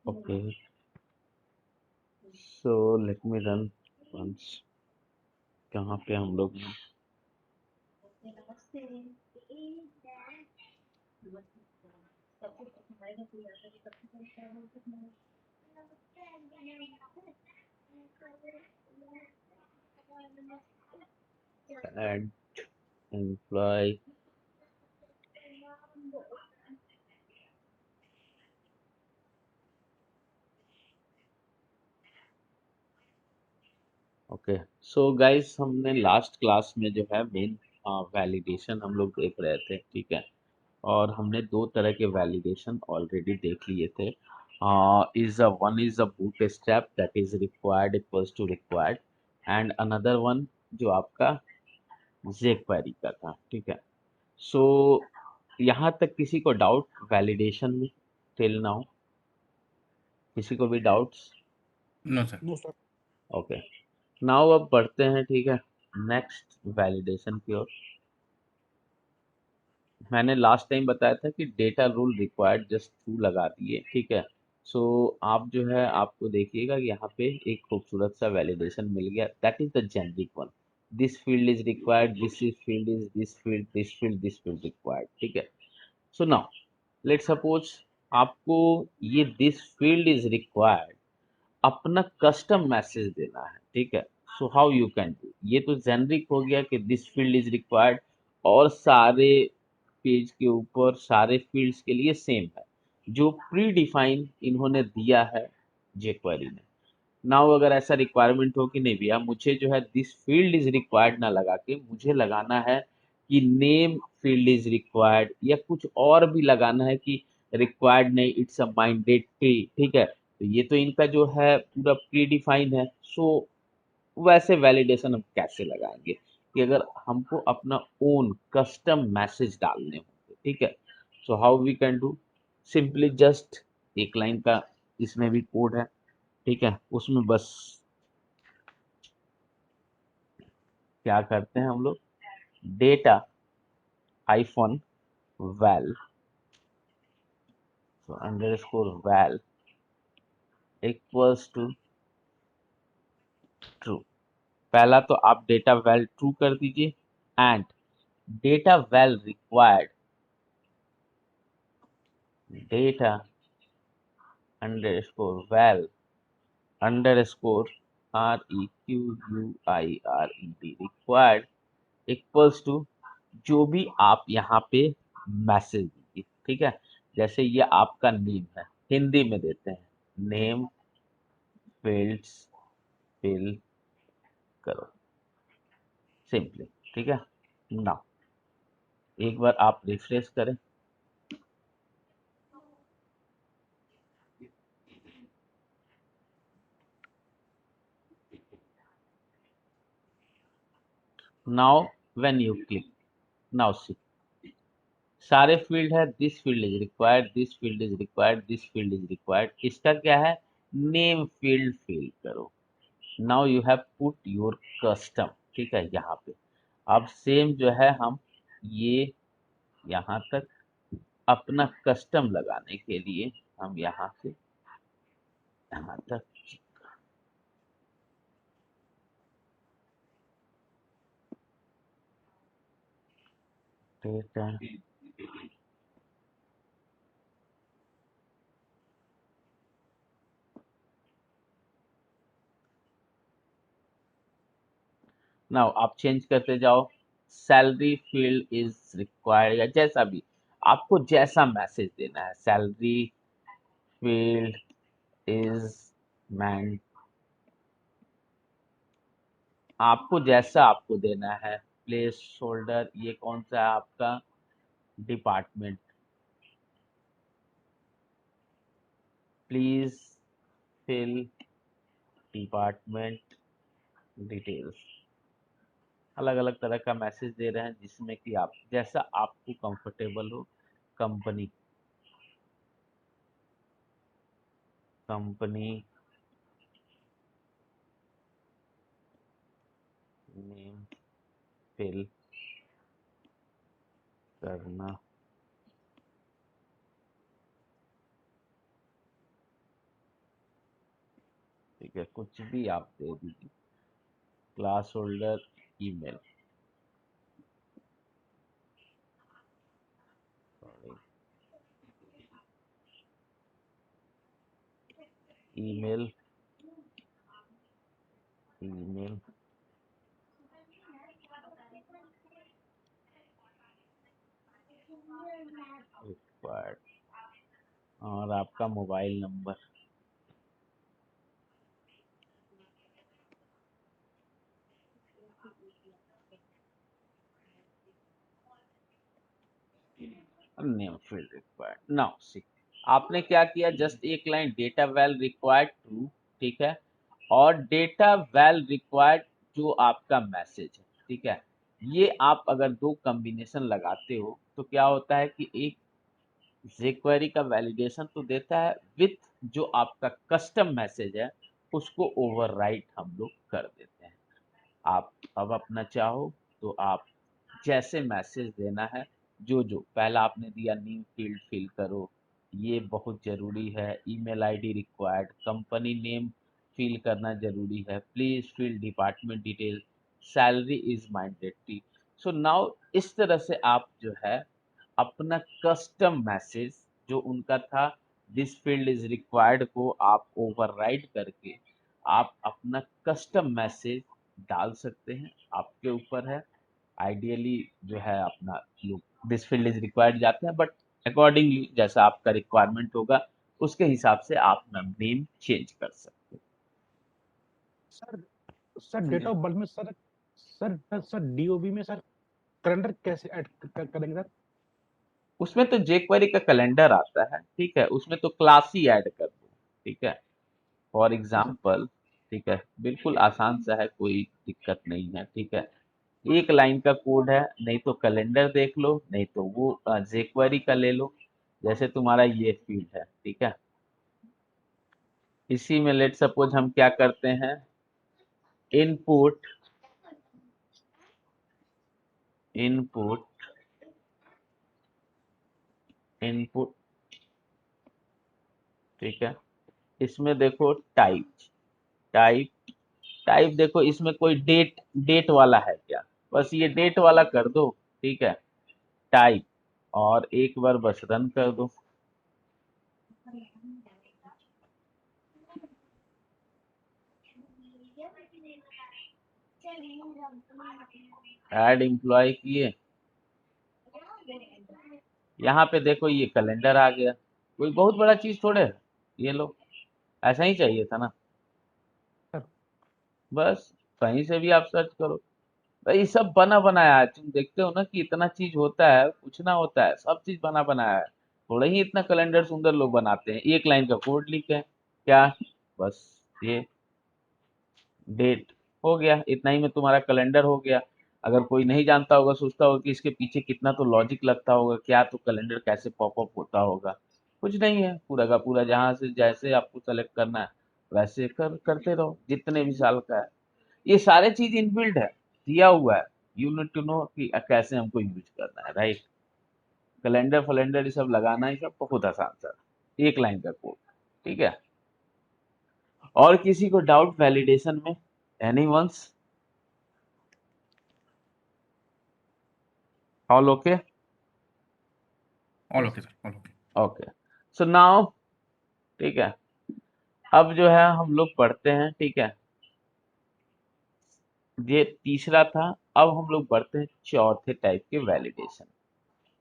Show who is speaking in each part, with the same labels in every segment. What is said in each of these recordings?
Speaker 1: Okay, so let me run once. कहाँ पे हम लोग हैं? Add employee. Okay, so guys हमने लास्ट क्लास में जो है मेन वैलिडेशन हम लोग देख रहे थे, ठीक है। और हमने दो तरह के वैलिडेशन ऑलरेडी देख लिए थे। Is one is a bootstrap that is required equals to required, and another one जो आपका jQuery का था, ठीक है। सो यहाँ तक किसी को डाउट वैलिडेशन में टिल नाउ? किसी को भी doubts?
Speaker 2: No sir.
Speaker 3: No sir.
Speaker 1: Okay, now अब बढ़ते हैं, ठीक है, नेक्स्ट वैलिडेशन की ओर। मैंने लास्ट टाइम बताया था कि data rule required just true लगा दिए, ठीक है। सो आप जो है आपको देखिएगा कि यहाँ पे एक खूबसूरत सा वैलिडेशन मिल गया, that is the generic one. This field is required, this is field is this field, this field, this field required, ठीक है। सो नाउ लेट सपोज आपको ये दिस फील्ड इज रिक्वायर्ड अपना कस्टम मैसेज देना है, ठीक है। So how you can do, ये तो जेनरिक हो गया कि दिस फील्ड इज रिक्वायर्ड और सारे पेज के ऊपर सारे फील्ड्स के लिए सेम है, जो प्री डिफाइन इन्होंने दिया है jQuery ने। नाउ अगर ऐसा रिक्वायरमेंट हो कि नहीं भैया मुझे जो है दिस फील्ड इज रिक्वायर्ड ना लगा के मुझे लगाना है कि नेम फील्ड इज रिक्वायर्ड, या कुछ और भी लगाना है कि रिक्वायर्ड नहीं इट्स अ माइंडेटरी, ठीक है। तो ये तो इनका जो है पूरा प्री डिफाइन है। सो वैसे वैलिडेशन हम कैसे लगाएंगे कि अगर हमको अपना ओन कस्टम मैसेज डालने होंगे, ठीक है। So how we can do, simply just एक लाइन का इसमें भी कोड है, ठीक है। उसमें बस क्या करते हैं हम लोग, डेटा हाइफन वैल, तो underscore val equals to true. पहला तो आप डेटा वैल ट्रू कर दीजिए, and data val required data underscore val underscore REQUIRED required equals to जो भी आप यहाँ पे मैसेज दीजिए, ठीक है। जैसे ये आपका नेम है, हिंदी में देते हैं नेम फील्ड्स फिल करो, सिंपली, ठीक है। नाउ एक बार आप रिफ्रेश करें। Now when you click, now see सारे फील्ड है, this field is required, this field is required, this field is required, इसका क्या है, नेम फील्ड फिल करो। Now you have put your custom, ठीक है। यहाँ पे अब सेम जो है हम ये यहाँ तक अपना कस्टम लगाने के लिए हम यहाँ से यहाँ तक डेटा। नाउ आप चेंज करते जाओ, सैलरी फील्ड इज रिक्वायर्ड, या जैसा भी आपको जैसा मैसेज देना है, सैलरी फील्ड इज मैन, आपको जैसा आपको देना है। प्लेस होल्डर ये कौन सा है आपका, department, please fill department details. अलग अलग तरह का मैसेज दे रहे हैं जिसमें कि आप जैसा आपको कंफर्टेबल हो। कंपनी, कंपनी नेम फिल करना ठीक है, कुछ भी आप दे दीजिए, class holder email, email, email required, और आपका mobile number. Name field required. Now see, आपने क्या किया, जस्ट एक line data well required true, ठीक है, और डेटा वेल रिक्वायर्ड जो आपका मैसेज है, ठीक है, ये आप अगर दो कॉम्बिनेशन लगाते हो तो क्या होता है कि एक jQuery का वैलिडेशन तो देता है, विथ जो आपका कस्टम मैसेज है उसको ओवरराइट हम लोग कर देते हैं। आप अब अपना चाहो तो आप जैसे मैसेज देना है, जो जो पहला आपने दिया न्यू फील्ड फिल करो, ये बहुत जरूरी है, email ID required, company name fill करना जरूरी है, please fill department detail, salary is mandatory. So now इस तरह से आप जो है अपना कस्टम मैसेज जो उनका था, दिस फील्ड इज रिक्वायर्ड, को आप ओवरराइड करके आप अपना कस्टम मैसेज डाल सकते हैं, आपके ऊपर है। आइडियली जो है अपना लोग दिस फील्ड इज रिक्वायर्ड जाते हैं, बट अकॉर्डिंगली जैसा आपका रिक्वायरमेंट होगा उसके हिसाब से आप नेम चेंज कर सकते हैं।
Speaker 2: सर सर
Speaker 1: ठीक
Speaker 2: डेट
Speaker 1: है,
Speaker 2: ऑफ बर्थ में सर, सर डीओबी में सर कैलेंडर कैसे ऐड करेंगे सर?
Speaker 1: उसमें तो jQuery का कैलेंडर आता है, ठीक है, उसमें तो क्लास ही ऐड कर दो, ठीक है, फॉर
Speaker 2: जी सर।
Speaker 1: एग्जाम्पल, ठीक है, बिल्कुल आसान सा है, कोई दिक्कत नहीं है, ठीक है, एक लाइन का कोड है, नहीं तो कैलेंडर देख लो, नहीं तो वो jQuery का ले लो, जैसे तुम्हारा ये फील्ड है, ठीक है, इसी में लेट सपोज हम क्या करते हैं, इनपुट, इनपुट, इनपुट, ठीक है, इसमें देखो टाइप, टाइप, टाइप देखो इसमें कोई डेट, डेट वाला है क्या, बस ये डेट वाला कर दो, ठीक है, टाइप, और एक बार बस रन कर दो। ऐड एम्प्लॉय किए, यहाँ पे देखो ये कैलेंडर आ गया, कोई बहुत बड़ा चीज थोड़े है, ये लो, ऐसा ही चाहिए था ना,
Speaker 2: सर
Speaker 1: बस कहीं से भी आप सर्च करो, भाई सब बना बनाया है, तुम देखते हो ना कि इतना चीज होता है, कुछ ना होता है, सब चीज बना बनाया है, थोड़ा ही इतना कैलेंडर सुंदर लोग बनाते हैं, एक लाइन का कोड लिखे क्या, बस ये डेट, हो गया, इतना ही में तुम्हारा कैलेंडर हो गया। अगर कोई नहीं जानता होगा, सोचता होगा कि इसके पीछे कितना तो लॉजिक लगता होगा, क्या तो कैलेंडर कैसे पॉपअप होता होगा, कुछ नहीं है, पूरा का पूरा जहां से जैसे आपको सेलेक्ट करना है वैसे करते रहो, जितने भी साल का है, ये सारे चीज इनबिल्ड है, दिया हुआ है, यू नीड टू नो कि कैसे हमको यूज करना है, राइट। कैलेंडर फलेंडर ये सब लगाना, ये सब बहुत आसान सर, एक लाइन का कोड, ठीक है। और किसी को डाउट वैलिडेशन में, anyone, all okay,
Speaker 3: all okay sir, all okay.
Speaker 1: Okay, so now, ठीक है, अब जो है हम लोग पढ़ते हैं, ठीक है, ये तीसरा था, अब हम लोग बढ़ते हैं चौथे टाइप के वैलिडेशन,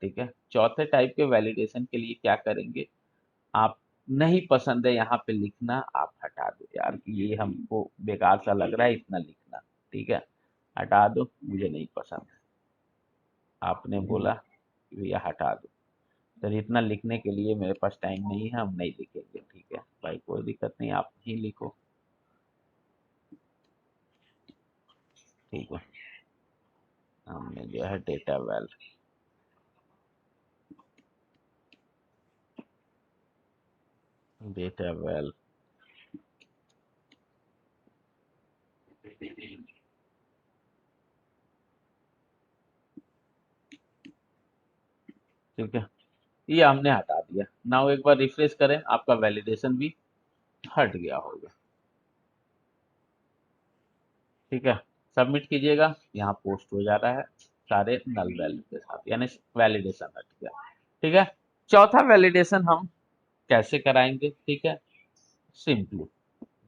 Speaker 1: ठीक है, चौथे टाइप के वैलिडेशन के लिए क्या करेंगे, आप नहीं पसंद है यहाँ पे लिखना, आप हटा दो यार कि ये हमको बेकार सा लग रहा है इतना लिखना, ठीक है, हटा दो, मुझे नहीं पसंद, आपने बोला कि भैया हटा दो, सर इतना लिखने के लिए मेरे पास टाइम नहीं है, हम नहीं लिखेंगे, ठीक है भाई, कोई दिक्कत नहीं, आप ही लिखो, ठीक है, हमने जो है डेटा वेल, डेटा वेल, ठीक है, ये हमने हटा दिया। नाउ एक बार रिफ्रेश करें, आपका वैलिडेशन भी हट गया होगा। ठीक है, सबमिट कीजिएगा, यहाँ पोस्ट हो जा रहा है सारे नल वैल्यू के साथ, यानी वैलिडेशन हट गया। ठीक है, चौथा वैलिडेशन हम कैसे कराएंगे? ठीक है, सिंपली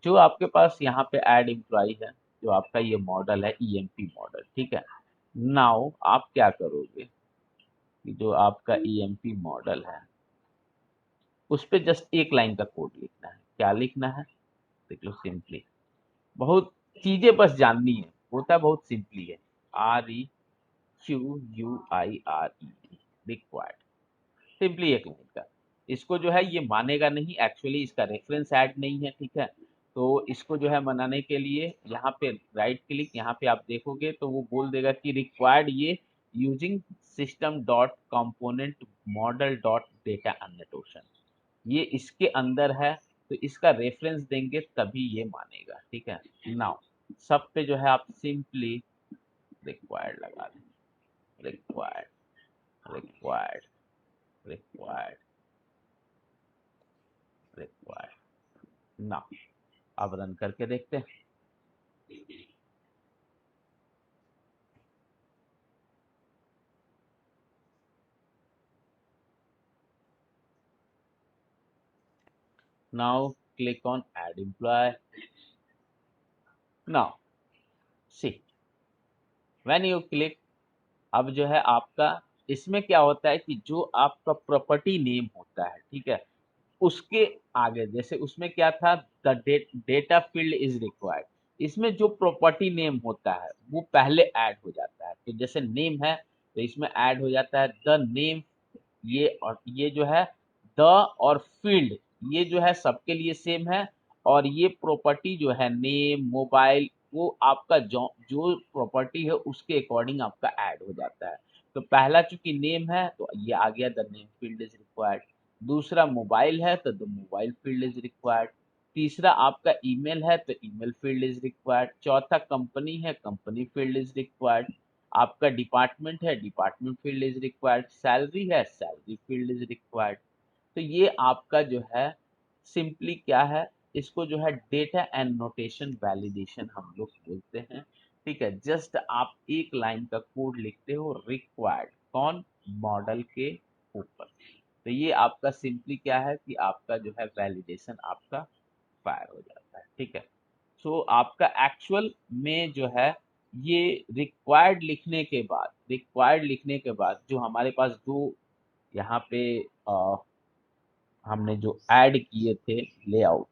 Speaker 1: जो आपके पास यहाँ पे ऐड एम्प्लॉय है, जो आपका ये मॉडल है ईएमपी मॉडल, ठीक है, नाउ आप क्या करोगे कि जो आपका ईएमपी मॉडल है उस पे जस्ट एक लाइन का कोड लिखना है। क्या लिखना है? देख लो, सिंपली, बहुत चीजें बस जाननी है, होता बहुत सिंपली है। REQUIRE, रिक्वायर्ड, सिंपली एक लाइन का। इसको जो है ये मानेगा नहीं, एक्चुअली इसका रेफरेंस ऐड नहीं है, ठीक है। तो इसको जो है मनाने के लिए यहाँ पे राइट क्लिक, यहाँ पे आप देखोगे तो वो बोल देगा कि रिक्वायर्ड ये using system dot component model dot data annotation, ये इसके अंदर है, तो इसका रेफरेंस देंगे तभी ये मानेगा। ठीक है, नाउ सब पे जो है आप सिंपली रिक्वायर्ड लगा दें, required, required, required, required. Now अब रन करके देखते हैं। Now click on add employee. Now see, when you click, अब जो है आपका इसमें क्या होता है कि जो आपका प्रॉपर्टी नेम होता है, ठीक है, उसके आगे जैसे उसमें क्या था, the data field is required, इसमें जो प्रॉपर्टी नेम होता है वो पहले ऐड हो जाता है। तो जैसे नेम है तो इसमें ऐड हो जाता है द नेम, ये और ये जो है द और फील्ड, ये जो है सबके लिए सेम है। और ये प्रॉपर्टी जो है नेम मोबाइल, वो आपका जो जो प्रॉपर्टी है उसके अकॉर्डिंग आपका ऐड हो जाता है। तो पहला चूंकि नेम है तो ये आ गया the name field is required, दूसरा मोबाइल है तो the mobile field is required, तीसरा आपका ईमेल है तो ईमेल फील्ड इज रिक्वायर्ड, चौथा कंपनी है कंपनी फील्ड इज रिक्वायर्ड, आपका डिपार्टमेंट है department field is required, salary है सैलरी फील्ड इज रिक्वायर्ड। तो ये आपका जो है सिंपली क्या है, इसको जो है डेटा एंड नोटेशन वैलिडेशन हम लोग बोलते हैं। ठीक है, जस्ट आप एक लाइन का कोड लिखते हो रिक्वायर्ड, कौन, मॉडल के ऊपर। तो ये आपका सिंपली क्या है कि आपका जो है वैलिडेशन आपका फायर हो जाता है। ठीक है, सो आपका एक्चुअल में जो है ये रिक्वायर्ड लिखने के बाद जो हमारे पास दो यहाँ पे अ, हमने जो ऐड किए थे लेआउट,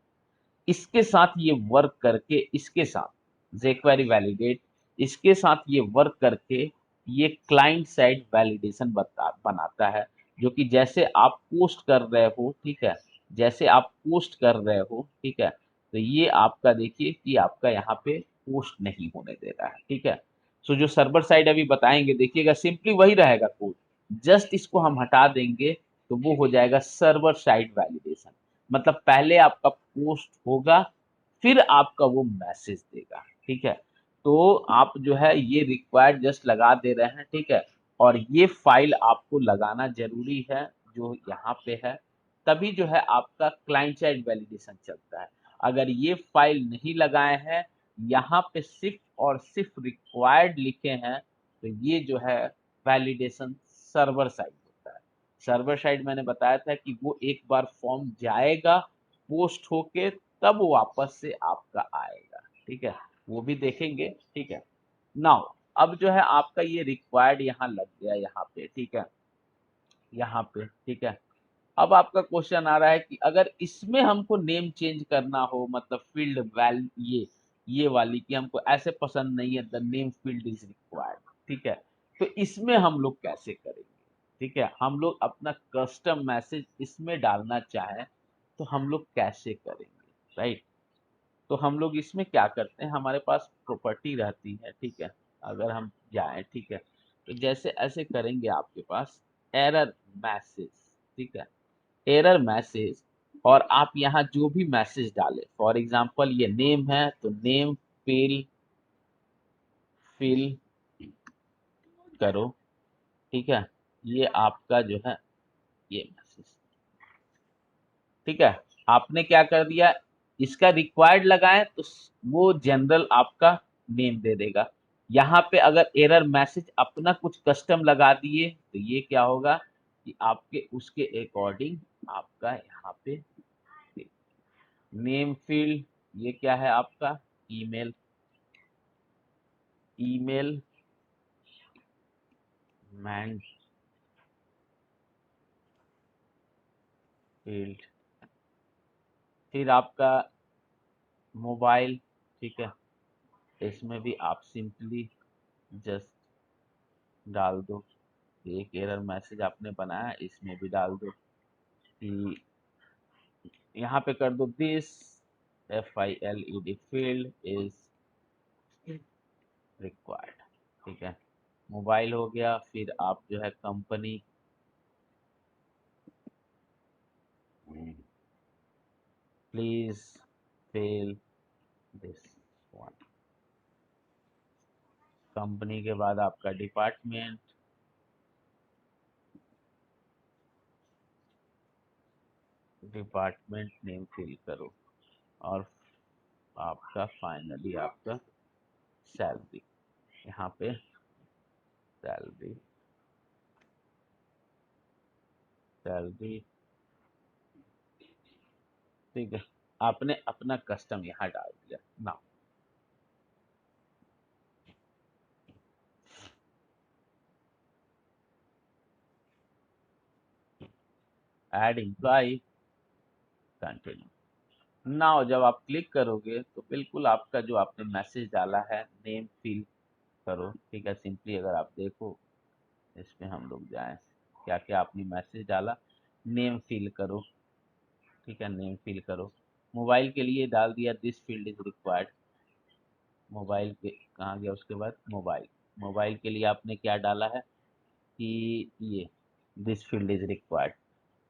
Speaker 1: इसके साथ ये वर्क करके, इसके साथ jQuery वैलिडेट, इसके साथ ये वर्क करके ये क्लाइंट साइड वैलिडेशन बनाता है। जो कि जैसे आप पोस्ट कर रहे हो, ठीक है, जैसे आप पोस्ट कर रहे हो, ठीक है, तो ये आपका देखिए कि आपका यहाँ पे पोस्ट नहीं होने दे रहा है। ठीक है, सो जो सर्वर साइड अभी बताएंगे देखिएगा सिंपली वही रहेगा कोड, जस्ट इसको हम हटा देंगे तो वो हो जाएगा सर्वर साइड वैलिडेशन। मतलब पहले आपका पोस्ट होगा फिर आपका वो मैसेज देगा। ठीक है, तो आप जो है ये रिक्वायर्ड जस्ट लगा दे रहे हैं। ठीक है, और ये फाइल आपको लगाना जरूरी है जो यहाँ पे है, तभी जो है आपका क्लाइंट साइड वैलिडेशन चलता है। अगर ये फाइल नहीं लगाए हैं, यहाँ पे सिर्फ और सिर्फ रिक्वायर्ड लिखे हैं, तो ये जो है वैलिडेशन सर्वर साइड होता है। सर्वर साइड मैंने बताया था कि वो एक बार फॉर्म जाएगा पोस्ट होके, तब वापस से आपका आएगा। ठीक है, वो भी देखेंगे। ठीक है, नाउ अब जो है आपका ये रिक्वायर्ड यहाँ लग गया यहाँ पे। ठीक है, यहाँ पे। ठीक है, अब आपका क्वेश्चन आ रहा है कि अगर इसमें हमको नेम चेंज करना हो, मतलब फील्ड वैल ये वाली कि हमको ऐसे पसंद नहीं है, the name field is required. ठीक है, तो इसमें हम लोग कैसे करेंगे? ठीक है, हम लोग अपना कस्टम मैसेज इसमें डालना चाहें तो हम लोग कैसे करेंगे? राइट, तो हम लोग इसमें क्या करते हैं, हमारे पास प्रॉपर्टी रहती है। ठीक है, अगर हम जाएं, ठीक है, तो जैसे ऐसे करेंगे आपके पास एरर मैसेज। ठीक है, एरर मैसेज, और आप यहाँ जो भी मैसेज डालें, फॉर एग्जांपल ये नेम है तो नेम फिल फिल करो। ठीक है, ये आपका जो है ये मैसेज। ठीक है, आपने क्या कर दिया, इसका रिक्वायर्ड लगाएं तो वो जनरल आपका नेम दे देगा। यहाँ पे अगर एरर मैसेज अपना कुछ कस्टम लगा दिए तो ये क्या होगा कि आपके उसके अकॉर्डिंग आपका यहाँ पे नेम फील्ड, ये क्या है आपका ईमेल, ईमेल मैन फील्ड, फिर आपका मोबाइल, ठीक है, इसमें भी आप सिंपली जस्ट डाल दो, एक एरर मैसेज आपने बनाया इसमें भी डाल दो कि यहाँ पे कर दो this FILED field is required, ठीक है। मोबाइल हो गया, फिर आप जो है company, please fill this one, company के बाद आपका डिपार्टमेंट, डिपार्टमेंट नेम फिल करो, और आपका फाइनली आपका सैलरी, यहाँ पे सैलरी, सैलरी, ठीक है। आपने अपना कस्टम यहाँ डाल दिया ना। ऐड एम्प्लॉय, कंटिन्यू नाउ, जब आप क्लिक करोगे तो बिल्कुल आपका जो आपने मैसेज डाला है नेम फिल करो, ठीक है। सिंपली अगर आप देखो इसमें हम लोग जाएं, क्या क्या आपने मैसेज डाला, नेम फिल करो, ठीक है, नेम फिल करो। मोबाइल के लिए डाल दिया this field is required, mobile के कहाँ गया उसके बाद मोबाइल, मोबाइल के लिए आपने क्या डाला है कि ये दिस फील्ड इज रिक्वायर्ड।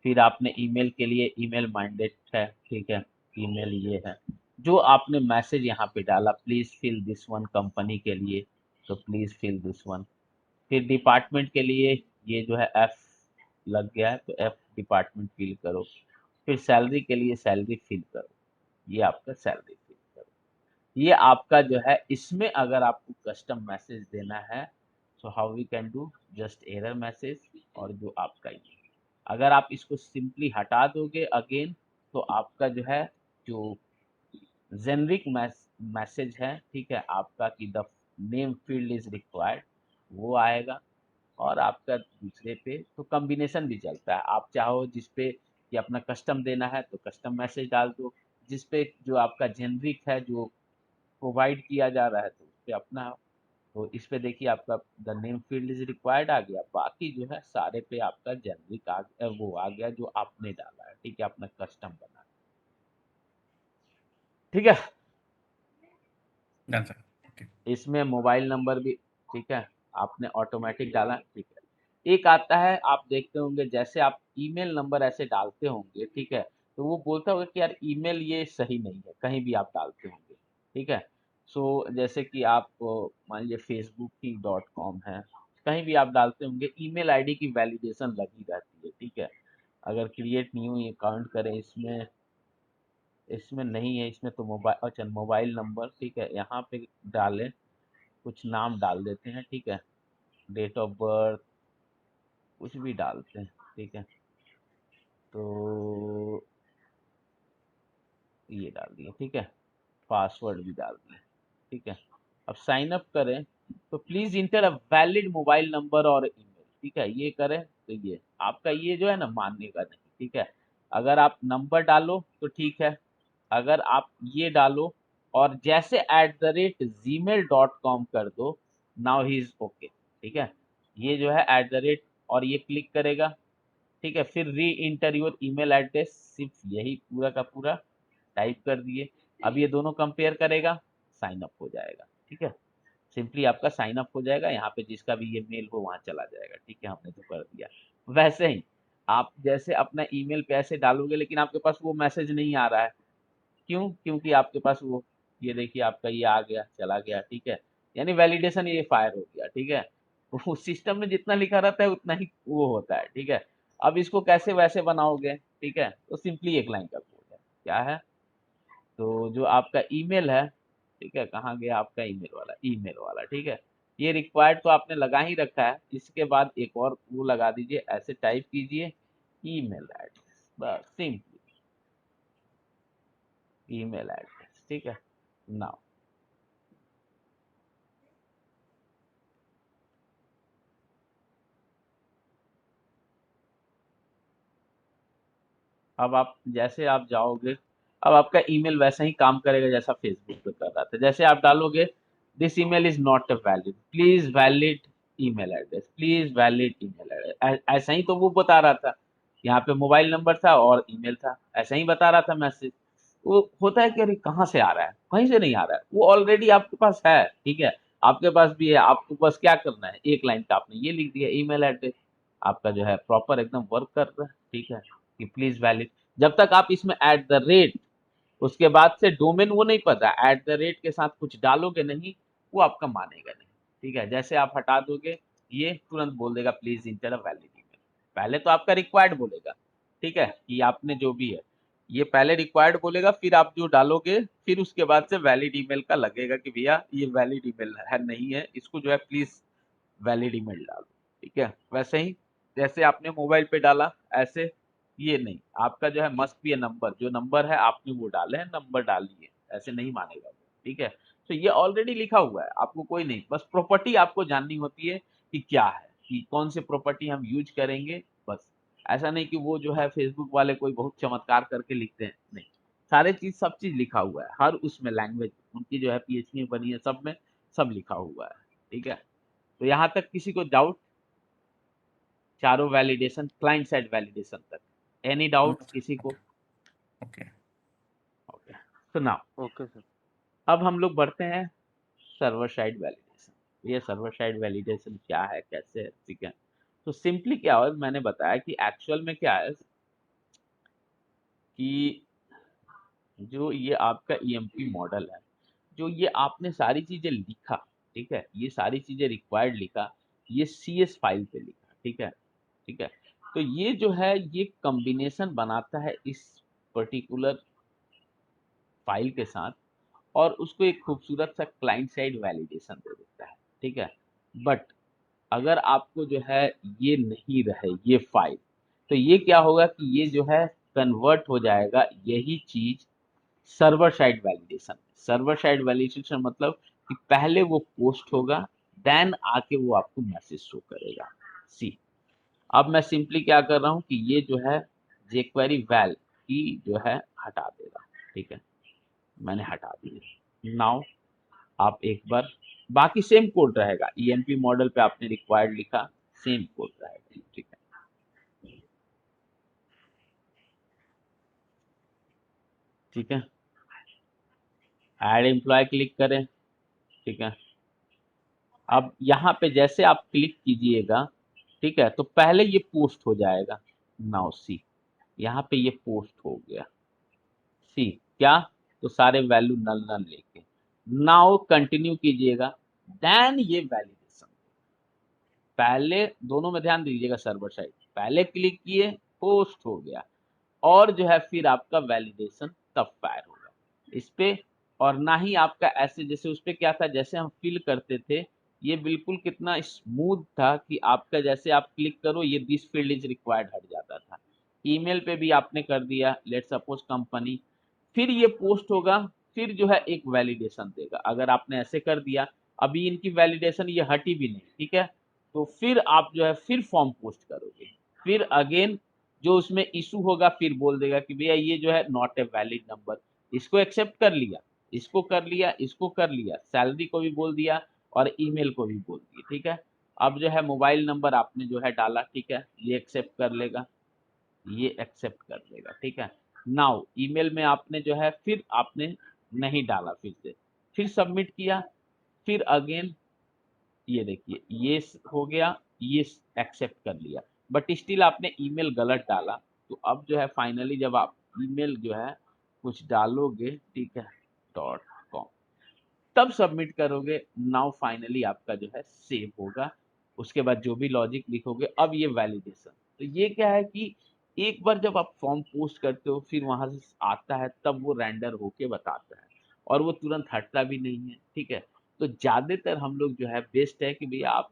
Speaker 1: फिर आपने ईमेल के लिए ईमेल माइंडेड है, ठीक है, ईमेल ये है। जो आपने मैसेज यहाँ पे डाला please fill this one company के लिए, तो प्लीज फिल दिस वन। फिर डिपार्टमेंट के लिए ये जो है एफ लग गया है तो एफ डिपार्टमेंट फिल करो। फिर सैलरी के लिए सैलरी फिल करो, ये आपका सैलरी फिल करो। ये आपका जो है, इसमें अगर आपको कस्टम मैसेज देना है so how we can do, just error message, और जो आपका ये, अगर आप इसको सिंपली हटा दोगे अगेन तो आपका जो है जो जेनरिक मैसेज है, ठीक है, आपका कि the name field is required, वो आएगा। और आपका दूसरे पे तो कॉम्बिनेशन भी चलता है, आप चाहो जिस पे कि अपना कस्टम देना है तो कस्टम मैसेज डाल दो, जिस पे जो आपका जेनरिक है जो प्रोवाइड किया जा रहा है तो उस पे अपना, तो इस पे देखिए आपका the name field is required आ गया, बाकी जो है सारे पे आपका जेनरिक वो आ गया जो आपने डाला है, ठीक है, अपना कस्टम बना, ठीक है।
Speaker 2: Done sir. ओके।
Speaker 1: इसमें मोबाइल नंबर भी, ठीक है, आपने ऑटोमेटिक डाला, ठीक है। एक आता है आप देखते होंगे जैसे आप ईमेल नंबर ऐसे डालते होंगे, ठीक है, तो वो बोलता होगा कि यार ईमेल ये सही नहीं है, कहीं भी आप डालते होंगे, ठीक है। सो जैसे कि आप मान लीजिए फेसबुक ही .com है, कहीं भी आप डालते होंगे ईमेल आईडी की वैलिडेशन लगी रहती है, ठीक है। अगर क्रिएट न्यू अकाउंट करें इसमें, इसमें नहीं है, इसमें तो मोबाइल, अच्छा मोबाइल नंबर, ठीक है, यहाँ पे डालें, कुछ नाम डाल देते हैं, ठीक है, डेट ऑफ बर्थ कुछ भी डालते हैं, ठीक है, तो ये डाल दिए, ठीक है, पासवर्ड भी डाल दिए, ठीक है। अब साइन अप करें तो please inter a valid mobile number और ईमेल, ठीक है, ये करें तो ये आपका ये जो है ना मानने का नहीं, ठीक है। अगर आप नंबर डालो तो ठीक है, अगर आप ये डालो और जैसे @gmail.com कर दो, नाउ ही इज ओके, ठीक है। ये जो है @ और ये क्लिक करेगा, ठीक है, फिर री इंटर योर ईमेल एड्रेस, सिर्फ यही पूरा का पूरा टाइप कर दिए। अब ये दोनों कंपेयर करेगा, साइन अप हो जाएगा, ठीक है, सिंपली आपका साइन अप हो जाएगा, यहाँ पे जिसका भी ये मेल हो वहाँ चला जाएगा, ठीक है, हमने तो कर दिया। वैसे ही आप जैसे अपना ईमेल पे ऐसे डालोगे लेकिन आपके पास वो मैसेज नहीं आ रहा है, क्यों, क्योंकि आपके पास वो, ये देखिए आपका ये आ गया चला गया, ठीक है, यानी वैलिडेशन ये फायर हो गया, ठीक है। उस सिस्टम में जितना लिखा रहता है उतना ही वो होता है, ठीक है। अब इसको कैसे वैसे बनाओगे, ठीक है, तो सिंपली एक लाइन का कोड है, क्या है, तो जो आपका ईमेल है ठीक है, कहाँ गया आपका ईमेल वाला, ईमेल वाला, ठीक है। ये रिक्वायर्ड तो आपने लगा ही रखा है, इसके बाद एक और वो लगा दीजिए, ऐसे टाइप कीजिए ईमेल एड्रेस, बस सिंपली ईमेल एड्रेस, ठीक है। नाउ अब आप जैसे आप जाओगे, अब आपका ईमेल वैसा ही काम करेगा जैसा फेसबुक पे कर रहा था। जैसे आप डालोगे this email is not valid, please valid email address, please valid email address, ऐसा ही तो वो बता रहा था। यहाँ पे मोबाइल नंबर था और ईमेल था, ऐसा ही बता रहा था मैसेज। वो होता है कि अरे कहाँ से आ रहा है, कहीं से नहीं आ रहा है, वो ऑलरेडी आपके पास है, ठीक है। आपके पास भी है, आपको बस क्या करना है, एक लाइन का आपने ये लिख दिया ईमेल एड्रेस, आपका जो है प्रॉपर एकदम वर्क कर रहा है, ठीक है। कि प्लीज वैलिड, जब तक आप इसमें एट द रेट, उसके बाद से डोमेन वो नहीं पता, एट द रेट के साथ कुछ डालोगे नहीं, वो आपका मानेगा नहीं, ठीक है। जैसे आप हटा दोगे, ये तुरंत बोल देगा please inter a valid email. पहले तो आपका रिक्वायर्ड बोलेगा, ठीक है, कि आपने जो भी है, ये पहले रिक्वायर्ड बोलेगा, फिर आप जो डालोगे, फिर उसके बाद से वैलिड ईमेल का लगेगा कि भैया ये वैलिड ईमेल है नहीं है, इसको जो है प्लीज वैलिड ईमेल डालो, ठीक है। वैसे ही जैसे आपने मोबाइल पे डाला, ऐसे ये नहीं, आपका जो है मस्ट बी ए नंबर, जो नंबर है आपने वो डाले हैं, नंबर डालिए, ऐसे नहीं मानेगा वो, ठीक है। तो ये ऑलरेडी लिखा हुआ है, आपको कोई नहीं, बस प्रॉपर्टी आपको जाननी होती है कि क्या है, कि कौन से प्रॉपर्टी हम यूज करेंगे, बस। ऐसा नहीं कि वो जो है फेसबुक वाले कोई बहुत चमत्कार करके लिखते हैं, नहीं, सारे चीज सब चीज लिखा हुआ है, हर उसमें लैंग्वेज उनकी जो है पीएचपी में बनी है, सब में सब लिखा हुआ है, ठीक है। तो यहाँ तक किसी को डाउट, चारों वैलिडेशन क्लाइंट साइड वैलिडेशन तक, एनी डाउट किसी को?
Speaker 3: ओके।
Speaker 1: ओके, तो नाउ
Speaker 2: ओके सर।
Speaker 1: अब हम लोग बढ़ते हैं सर्वर साइड वैलिडेशन। ये सर्वर साइड वैलिडेशन क्या है, कैसे है, ठीक है। तो सिंपली क्या है, मैंने बताया कि एक्चुअल में क्या है कि जो ये आपका ईएमपी मॉडल है, जो ये आपने सारी चीजें लिखा, ठीक है, ये सारी चीजें रिक्वायर्ड लिखा, ये सीएस फाइल पे लिखा, ठीक है, ठीक है। तो ये जो है ये कॉम्बिनेशन बनाता है इस पर्टिकुलर फाइल के साथ, और उसको एक खूबसूरत सा क्लाइंट साइड वैलिडेशन दे देता है, ठीक है। बट अगर आपको जो है ये नहीं रहे ये फाइल, तो ये क्या होगा कि ये जो है कन्वर्ट हो जाएगा यही चीज server side validation. Server side validation मतलब कि पहले वो पोस्ट होगा, देन आके वो आपको मैसेज शो करेगा। सी, अब मैं सिंपली क्या कर रहा हूँ कि ये जो है jQuery वैल की जो है हटा दे रहा हूँ, ठीक है, मैंने हटा दिया। नाउ आप एक बार, बाकी सेम कोड रहेगा, ईएमपी मॉडल पे आपने रिक्वायर्ड लिखा, सेम कोड रहेगा, ठीक है, ठीक है। ऐड एम्प्लॉय क्लिक करें, ठीक है। अब यहाँ पे जैसे आप क्लिक कीजिएगा, ठीक है, तो पहले ये पोस्ट हो जाएगा। नाउ सी, यहाँ पे ये पोस्ट हो गया, सी क्या, तो सारे वैल्यू नल नल लेके, नाउ कंटिन्यू कीजिएगा, देन ये वैलिडेशन, पहले दोनों में ध्यान दीजिएगा, सर्वर साइड पहले क्लिक किए, पोस्ट हो गया, और जो है फिर आपका वैलिडेशन तब फायर होगा इस पे। और ना ही आपका ऐसे, जैसे उस पे क्या था, जैसे हम फिल करते थे, ये बिल्कुल कितना स्मूथ था कि आपका जैसे आप क्लिक करो ये दिस फील्ड इज रिक्वायर्ड हट जाता था। ईमेल पे भी आपने कर दिया, लेट सपोज कंपनी, फिर ये पोस्ट होगा, फिर जो है एक वैलिडेशन देगा, अगर आपने ऐसे कर दिया, अभी इनकी वैलिडेशन ये हटी भी नहीं, ठीक है। तो फिर आप जो है फिर फॉर्म पोस्ट करोगे, फिर अगेन जो उसमें इशू होगा फिर बोल देगा कि भैया ये जो है नॉट ए वैलिड नंबर, इसको एक्सेप्ट कर लिया, इसको कर लिया, इसको कर लिया, सैलरी को भी बोल दिया और ईमेल को भी बोल दिया, ठीक है। अब जो है मोबाइल नंबर आपने जो है डाला, ठीक है, ये एक्सेप्ट कर लेगा, ये एक्सेप्ट कर लेगा, ठीक है। नाउ ईमेल में आपने जो है फिर आपने नहीं डाला, फिर सबमिट किया, फिर अगेन ये देखिए ये हो गया, ये एक्सेप्ट कर लिया, बट स्टिल आपने ईमेल गलत डाला। तो अब जो है फाइनली जब आप ईमेल जो है कुछ डालोगे, ठीक है, डॉट कॉम, तब सबमिट करोगे, नाउ फाइनली आपका जो है सेव होगा, उसके बाद जो भी लॉजिक लिखोगे, अब ये वैलिडेशन। तो ये क्या है कि एक बार जब आप फॉर्म पोस्ट करते हो फिर वहां से आता है, तब वो रेंडर होके बताता है, और वो तुरंत हटता भी नहीं है, ठीक है। तो ज्यादातर हम लोग जो है बेस्ट है कि भैया आप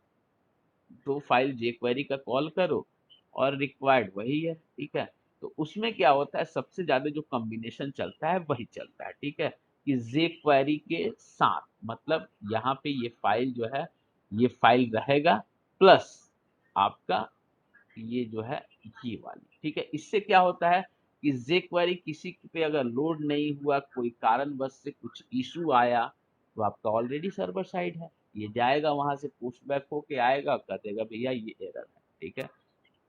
Speaker 1: दो फाइल jQuery का कॉल करो और रिक्वायर्ड वही है, ठीक है। तो उसमें क्या होता है, सबसे ज्यादा जो कॉम्बिनेशन चलता है वही चलता है, ठीक है, कि jQuery के साथ, मतलब यहाँ पे ये फाइल जो है, ये फाइल रहेगा प्लस आपका ये जो है ये वाली, ठीक है। इससे क्या होता है कि jQuery किसी पे अगर लोड नहीं हुआ, कोई कारणवश से कुछ इशू आया, तो आपका ऑलरेडी सर्वर साइड है, ये जाएगा वहां से पुश बैक होके आएगा, कह देगा भैया ये एरर है, ठीक है।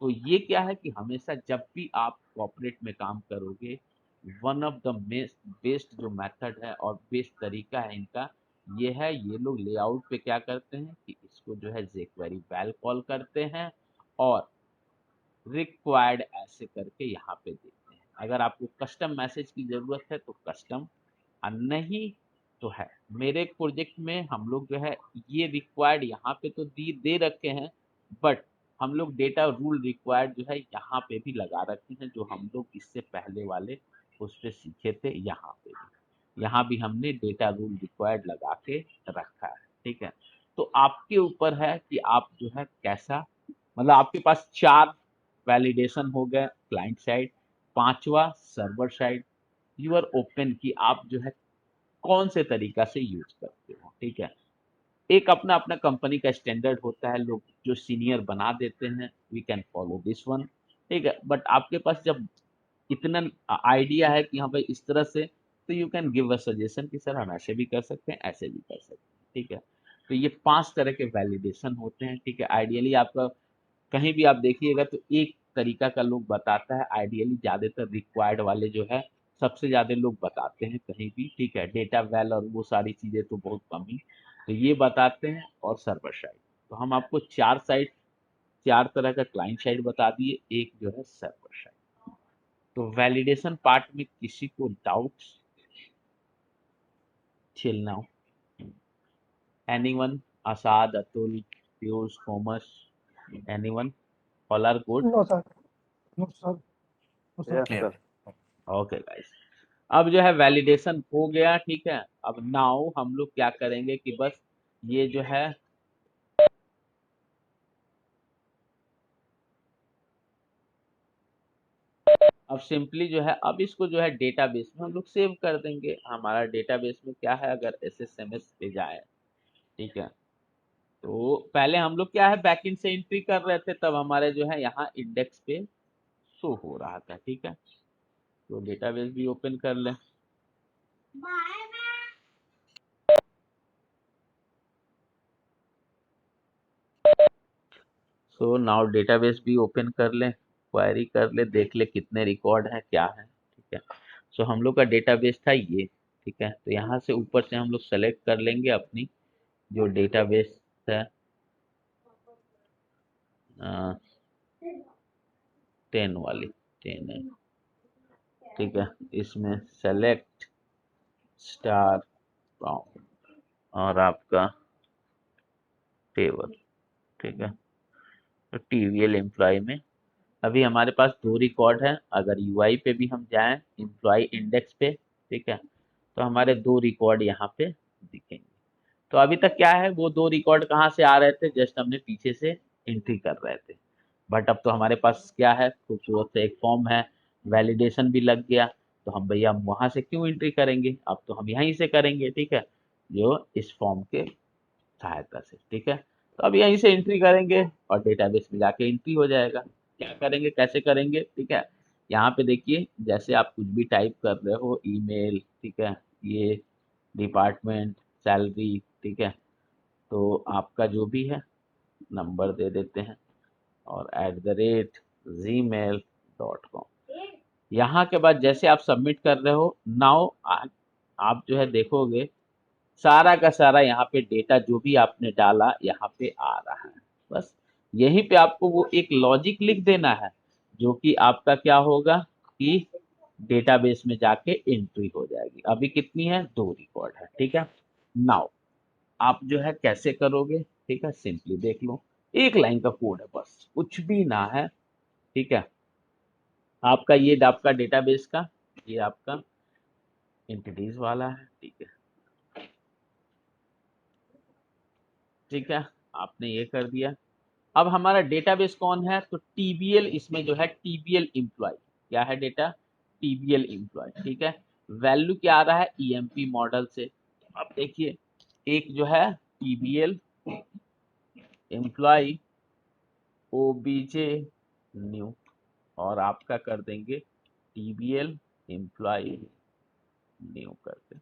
Speaker 1: तो ये क्या है कि हमेशा जब भी आप कॉर्पोरेट में काम करोगे, वन ऑफ द बेस्ट जो मेथड है और बेस्ट तरीका है इनका, ये है, ये लोग लेआउट पे क्या करते हैं कि इसको जो है jQuery वैल कॉल करते हैं और रिक्वायर्ड ऐसे करके यहाँ पे देते हैं। अगर आपको कस्टम मैसेज की जरूरत है तो कस्टम, और नहीं तो है। मेरे प्रोजेक्ट में हम लोग जो है ये रिक्वायर्ड यहाँ पे तो दे रखे हैं, बट हम लोग डेटा रूल रिक्वायर्ड जो है यहाँ पे भी लगा रखे हैं, जो हम लोग इससे पहले वाले उस पे सीखे थे, यहाँ भी हमने डेटा रूल रिक्वायर्ड लगा के रखा है, ठीक है। तो आपके ऊपर है कि आप जो है कैसा, मतलब आपके पास 4 वैलिडेशन हो गए क्लाइंट साइड, 5वां server side, you are open कि आप जो है कौन से तरीका से यूज करते हो, ठीक है। एक अपना अपना कंपनी का स्टैंडर्ड होता है, लोग जो सीनियर बना देते हैं, we can follow this one, ठीक है। बट आपके पास जब इतना आइडिया है कि हाँ भाई इस तरह से, तो you can give a suggestion कि सर हम ऐसे भी कर सकते हैं, ऐसे भी कर सकते हैं, ठीक है। तो ये 5 तरह के वैलिडेशन होते हैं, ठीक है। आइडियली आपका कहीं भी आप देखिएगा तो एक तरीका का लोग बताता है, आइडियली ज्यादातर रिक्वायर्ड वाले जो है सबसे ज्यादा लोग बताते हैं कहीं भी, ठीक है। डेटा वेल और वो सारी चीजें तो बहुत कम ही, तो ये बताते हैं। और सर्वर साइड, तो हम आपको 4 साइड, 4 तरह का क्लाइंट साइड बता दिए, एक जो है सर्वर साइड। तो वैलिडेशन पार्ट में किसी को doubts till now? Anyone? Asad, Atul, Piyush, Thomas, anyone? All are good?
Speaker 2: No sir, no sir, no sir.
Speaker 3: Yes, sir.
Speaker 1: Okay guys, अब जो है वैलिडेशन हो गया, ठीक है। अब नाउ हम लोग क्या करेंगे कि बस ये जो है अब सिंपली जो है, अब इसको जो है डेटाबेस में हम लोग सेव कर देंगे। हमारा डेटाबेस में क्या है, अगर SSMS पे जाए, ठीक है। तो पहले हम लोग क्या है बैकएंड से एंट्री कर रहे थे, तब हमारे जो है यहाँ इंडेक्स पे शो हो रहा था, ठीक है। तो डेटाबेस भी ओपन कर लें। सो नाउ डेटाबेस भी ओपन कर लें, क्वेरी कर ले, देख ले कितने रिकॉर्ड हैं क्या है, ठीक है। सो हम लोग का डेटाबेस था ये, ठीक है। तो यहाँ से ऊपर से हम लोग सेलेक्ट कर लेंगे अपनी जो डेटाबेस है, 10 वाली, 10 है, ठीक है। इसमें सेलेक्ट स्टार और आपका टेबल, ठीक है। तो TVL एम्प्लॉय में अभी हमारे पास 2 रिकॉर्ड है। अगर यूआई पे भी हम जाएं एम्प्लॉय इंडेक्स पे, ठीक है, तो हमारे 2 रिकॉर्ड यहाँ पे दिखेंगे। तो अभी तक क्या है, वो 2 रिकॉर्ड कहाँ से आ रहे थे, जस्ट हमने पीछे से एंट्री कर रहे थे। बट अब तो हमारे पास क्या है, खूबसूरत से एक फॉर्म है, वैलिडेशन भी लग गया। तो हम भैया हम वहां से क्यों एंट्री करेंगे, अब तो हम यहीं से करेंगे, ठीक है, जो इस फॉर्म के सहायता से, ठीक है। तो अब यहीं से एंट्री करेंगे और डेटाबेस में जाके एंट्री हो जाएगा। क्या करेंगे, कैसे करेंगे, ठीक है। यहाँ पे देखिए, जैसे आप कुछ भी टाइप कर रहे हो, ईमेल, ठीक है, ये डिपार्टमेंट, सैलरी, ठीक है, तो आपका जो भी है नंबर दे देते हैं और @gmail.com। यहाँ के बाद जैसे आप सबमिट कर रहे हो, नाउ आप जो है देखोगे सारा का सारा यहाँ पे डेटा जो भी आपने डाला यहाँ पे आ रहा है। बस यहीं पे आपको वो एक लॉजिक लिख देना है, जो कि आपका क्या होगा कि डेटाबेस में जाके एंट्री हो जाएगी। अभी कितनी है, 2 रिकॉर्ड है, ठीक है। नाउ आप जो है कैसे करोगे, ठीक है, सिंपली देख लो, एक लाइन का कोड है, बस कुछ भी ना है, ठीक है। आपका ये आपका डेटाबेस का, ये आपका एंटिटीज वाला है, ठीक है। ठीक है, आपने ये कर दिया। अब हमारा डेटाबेस कौन है, तो टीबीएल, इसमें जो है टीबीएल एम्प्लॉय, क्या है डेटा, टीबीएल एम्प्लॉय, ठीक है। वैल्यू क्या आ रहा है, ईएमपी मॉडल से। अब देखिए, एक जो है टीबीएल एम्प्लॉय ओबीजे न्यू, और आपका कर देंगे टीबीएल एम्प्लॉय न्यू, करते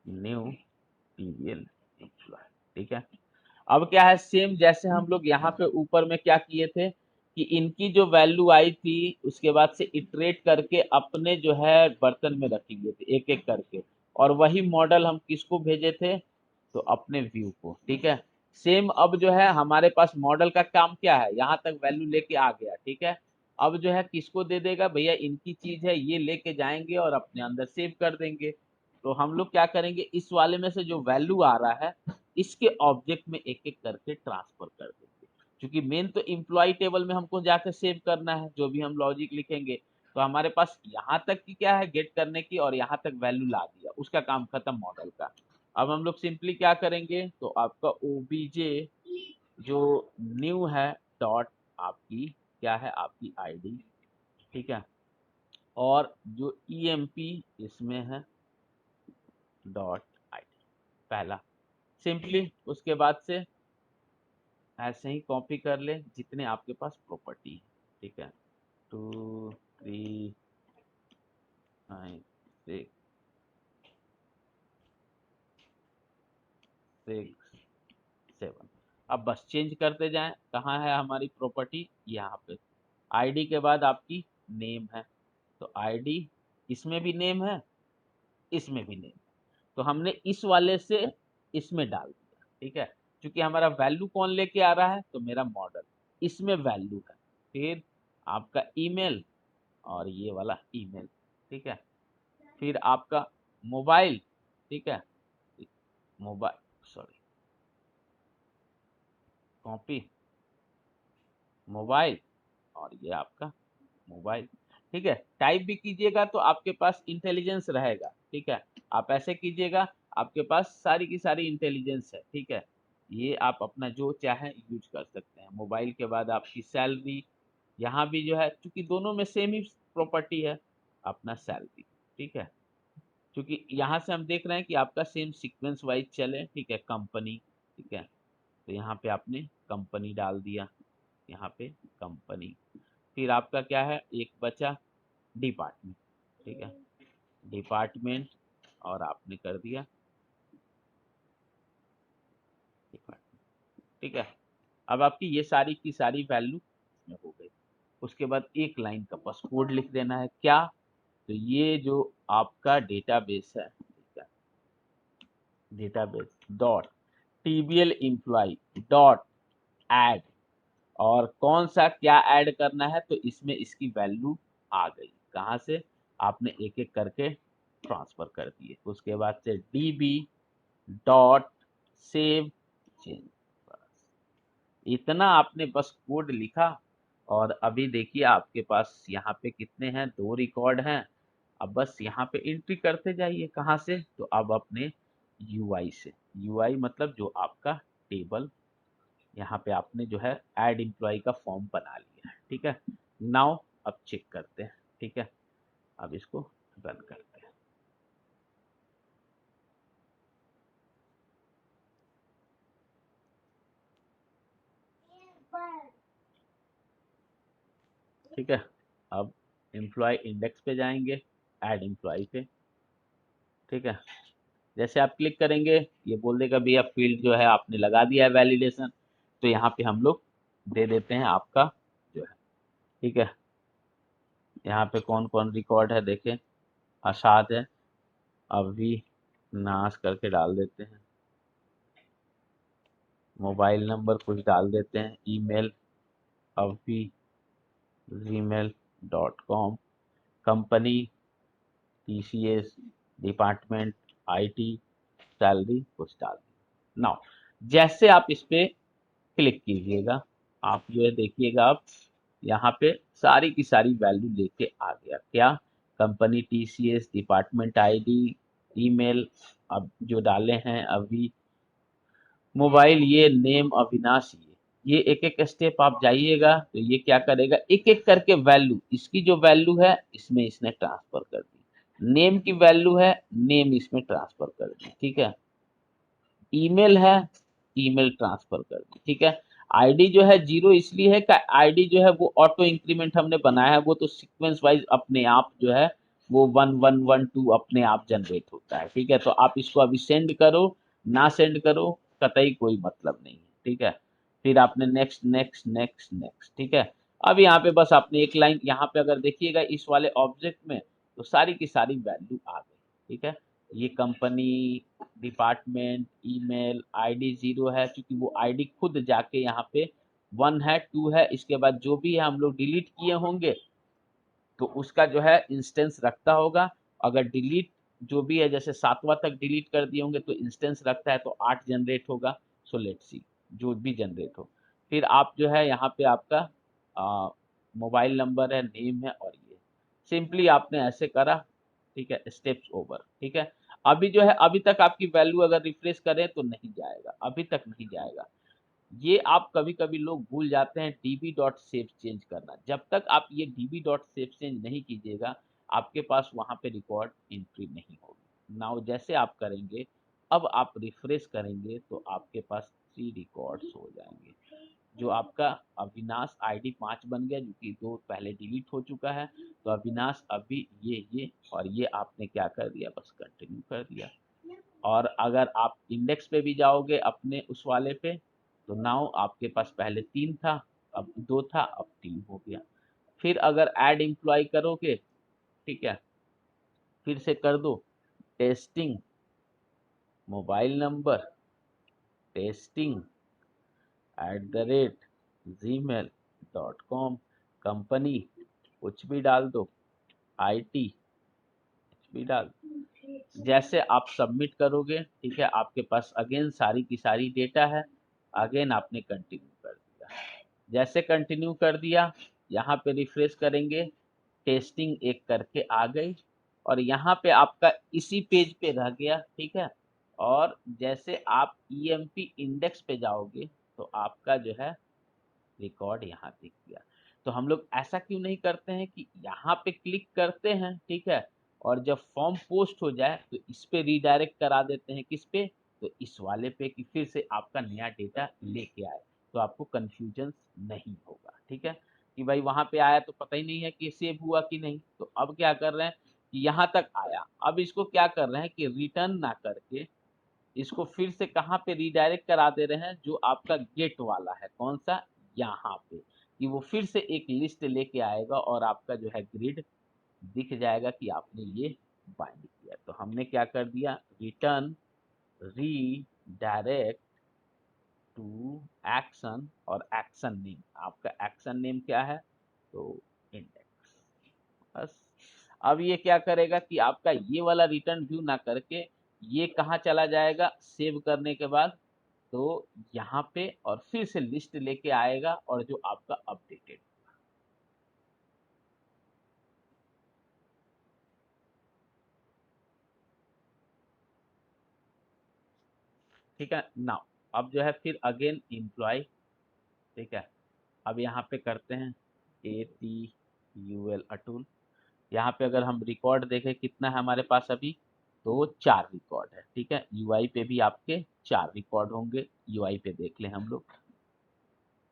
Speaker 1: न्यू टीबीएल एम्प्लॉय, ठीक है। अब क्या है, सेम जैसे हम लोग यहाँ पे ऊपर में क्या किए थे कि इनकी जो वैल्यू आई थी उसके बाद से इटरेट करके अपने जो है बर्तन में रखेंगे थे एक एक करके, और वही मॉडल हम किसको भेजे थे, तो अपने व्यू को, ठीक है। सेम अब जो है हमारे पास मॉडल का काम क्या है, यहाँ तक वैल्यू लेके आ गया, ठीक है। अब जो है किसको दे देगा, भैया इनकी चीज है, ये लेके जाएंगे और अपने अंदर सेव कर देंगे। तो हम लोग क्या करेंगे, इस वाले में से जो वैल्यू आ रहा है इसके ऑब्जेक्ट में एक एक करके ट्रांसफर कर देंगे, क्योंकि मेन तो इम्प्लॉय टेबल में हमको जाकर सेव करना है जो भी हम लॉजिक लिखेंगे। तो हमारे पास यहाँ तक की क्या है, गेट करने की, और यहाँ तक वैल्यू ला दिया, उसका काम खत्म मॉडल का। अब हम लोग सिंपली क्या करेंगे, तो आपका ओबीजे जो न्यू है डॉट, आपकी क्या है, आपकी आईडी, ठीक है। और जो ईएमपी इसमें है डॉट आईडी, पहला, सिंपली उसके बाद से ऐसे ही कॉपी कर ले जितने आपके पास प्रॉपर्टी है, ठीक है। 2 3 9 6 6 7, अब बस चेंज करते जाएं, कहाँ है हमारी प्रॉपर्टी, यहाँ पे। आईडी के बाद आपकी नेम है, तो आईडी, इसमें भी नेम है, इसमें भी नेम, तो हमने इस वाले से इसमें डाल दिया, ठीक है। क्योंकि हमारा वैल्यू कौन लेके आ रहा है, तो मेरा मॉडल, इसमें वैल्यू है। फिर आपका ईमेल, और ये वाला ईमेल, ठीक है। फिर आपका मोबाइल, ठीक है, मोबाइल, सॉरी, कॉपी मोबाइल, और ये आपका मोबाइल, ठीक है। टाइप भी कीजिएगा तो आपके पास इंटेलिजेंस रहेगा, ठीक है। आप ऐसे कीजिएगा, आपके पास सारी की सारी इंटेलिजेंस है, ठीक है। ये आप अपना जो चाहे यूज कर सकते हैं। मोबाइल के बाद आपकी सैलरी, यहाँ भी जो है क्योंकि दोनों में सेम ही प्रॉपर्टी है, अपना सैलरी, ठीक है। क्योंकि यहाँ से हम देख रहे हैं कि आपका सेम सीक्वेंस वाइज चले, ठीक है। कंपनी, ठीक है, तो यहाँ पे आपने कंपनी डाल दिया, यहाँ पे कंपनी। फिर आपका क्या है, एक बचा डिपार्टमेंट, ठीक है, डिपार्टमेंट, और आपने कर दिया डिपार्टमेंट, ठीक है। अब आपकी ये सारी की सारी वैल्यू इसमें हो गई। उसके बाद एक लाइन का बस कोड लिख देना है, क्या, तो ये जो आपका डेटाबेस है, ठीक है, database dot TBL employ dot add, और कौन सा क्या ऐड करना है, तो इसमें इसकी वैल्यू आ गई, कहाँ से, आपने एक एक करके ट्रांसफर कर दिए। उसके बाद से डीबी डॉट सेव चेंज, इतना आपने बस कोड लिखा। और अभी देखिए आपके पास यहाँ पे कितने हैं, 2 रिकॉर्ड हैं। अब बस यहाँ पे एंट्री करते जाइए, कहाँ से, तो अब अपने यूआई से, यूआई मतलब जो आपका टेबल, यहाँ पे आपने जो है ऐड एम्प्लॉय का फॉर्म बना लिया है, ठीक है। नाउ अब चेक करते हैं, ठीक है, अब इसको रन करते हैं, ठीक है। अब एम्प्लॉय इंडेक्स पे जाएंगे, ऐड एम्प्लॉय पे, ठीक है। जैसे आप क्लिक करेंगे ये बोल देगा भैया फील्ड जो है आपने लगा दिया है वैलिडेशन, तो यहाँ पे हम लोग दे देते हैं आपका जो है, ठीक है। यहाँ पे कौन कौन रिकॉर्ड है देखें, आशाद है, अभी नाश करके डाल देते हैं, मोबाइल नंबर कुछ डाल देते हैं, ईमेल अभी gmail.com, company TCS, department IT, salary कुछ डाल दी। नाउ जैसे आप इस पे क्लिक कीजिएगा, आप जो है देखिएगा, आप यहाँ पे सारी की सारी वैल्यू लेके आ गया, क्या, company TCS, department ID, email अब जो डाले हैं अभी, मोबाइल ये, नेम अविनाश ये एक एक स्टेप आप जाइएगा तो ये क्या करेगा, एक एक करके वैल्यू, इसकी जो वैल्यू है इसमें इसने ट्रांसफर कर दी, नेम की वैल्यू है, नेम इसमें ट्रांसफर कर दी, ठीक है। ईमेल है, ईमेल ट्रांसफर कर दी, ठीक है। आईडी जो है जीरो इसलिए है कि आईडी जो है वो ऑटो इंक्रीमेंट हमने बनाया है, वो तो सीक्वेंस वाइज अपने आप जो है वो 1112 अपने आप जनरेट होता है, ठीक है। तो आप इसको अभी सेंड करो ना सेंड करो कतई कोई मतलब नहीं है, ठीक है। फिर आपने नेक्स्ट नेक्स्ट नेक्स्ट नेक्स्ट, ठीक है। अब यहाँ पे बस आपने एक लाइन यहाँ पे अगर देखिएगा इस वाले ऑब्जेक्ट में तो सारी की सारी वैल्यू आ गई, ठीक है। ये company, department, email, ID zero है क्योंकि वो आईडी खुद जाके यहाँ पे वन है, टू है, इसके बाद जो भी है हम लोग डिलीट किए होंगे तो उसका जो है इंस्टेंस रखता होगा। अगर डिलीट जो भी है जैसे सातवां तक डिलीट कर दिए होंगे तो इंस्टेंस रखता है तो 8 जनरेट होगा। सो लेट्स सी जो भी जनरेट हो। फिर आप जो है यहाँ पे आपका मोबाइल नंबर है, नेम है और ये सिंपली आपने ऐसे करा, ठीक है, स्टेप्स ओवर, ठीक है। अभी जो है अभी तक आपकी वैल्यू अगर रिफ्रेश करें तो नहीं जाएगा, अभी तक नहीं जाएगा। ये आप कभी-कभी लोग भूल जाते हैं डीबी डॉट सेव चेंज करना। जब तक आप ये डीबी डॉट सेव चेंज नहीं कीजिएगा, आपके पास वहाँ पे रिकॉर्ड एंट्री नहीं होगी। नाउ जैसे आप करेंगे, अब आप रिफ्रेश करेंगे तो आपके पास 3 रिकॉर्ड्स हो जाएँगे। जो आपका अविनाश आईडी 5 बन गया जो कि 2 पहले डिलीट हो चुका है। तो अविनाश अभी ये और ये आपने क्या कर दिया, बस कंटिन्यू कर दिया। और अगर आप इंडेक्स पे भी जाओगे अपने उस वाले पे तो नाउ आपके पास पहले 3 था, अब 2 था, अब 3 हो गया। फिर अगर ऐड एम्प्लॉय करोगे, ठीक है, फिर से कर दो testing mobile number, testing @gmail.com, company कुछ भी डाल दो, आईटी कुछ भी डाल दो। जैसे आप सबमिट करोगे, ठीक है, आपके पास अगेन सारी की सारी डेटा है। अगेन आपने कंटिन्यू कर दिया, जैसे कंटिन्यू कर दिया यहाँ पे रिफ्रेश करेंगे, टेस्टिंग एक करके आ गई और यहाँ पे आपका इसी पेज पे रह गया, ठीक है। और जैसे आप ईएमपी इंडेक्स पे जाओगे तो आपका जो है रिकॉर्ड यहाँ दिख गया। तो हम लोग ऐसा क्यों नहीं करते हैं कि यहाँ पे क्लिक करते हैं, ठीक है, और जब फॉर्म पोस्ट हो जाए तो इस पे रीडायरेक्ट करा देते हैं, किस पे, तो इस वाले पे, कि फिर से आपका नया डेटा लेके आए तो आपको कंफ्यूजन नहीं होगा, ठीक है। कि भाई वहां पे आया तो पता ही नहीं है कि सेव हुआ कि नहीं। तो अब क्या कर रहे हैं कि यहाँ तक आया, अब इसको क्या कर रहे हैं कि रिटर्न ना करके इसको फिर से कहाँ पे रीडायरेक्ट करा दे रहे हैं, जो आपका गेट वाला है, कौन सा, यहाँ पे, कि वो फिर से एक लिस्ट लेके आएगा और आपका जो है ग्रिड दिख जाएगा कि आपने ये बाइंड किया। तो हमने क्या कर दिया, रिटर्न रीडायरेक्ट टू एक्शन, और एक्शन नेम, आपका एक्शन नेम क्या है, तो इंडेक्स, बस। अब ये क्या करेगा कि आपका ये वाला रिटर्न व्यू ना करके ये कहाँ चला जाएगा सेव करने के बाद, तो यहाँ पे, और फिर से लिस्ट लेके आएगा और जो आपका अपडेटेड, ठीक है। नाउ अब जो है फिर अगेन एम्प्लॉय, ठीक है। अब यहाँ पे करते हैं ATUL अटूल। यहाँ पे अगर हम रिकॉर्ड देखें कितना है हमारे पास अभी, तो 4 रिकॉर्ड है, ठीक है। यूआई पे भी आपके 4 रिकॉर्ड होंगे, यूआई पे देख लें हम लोग,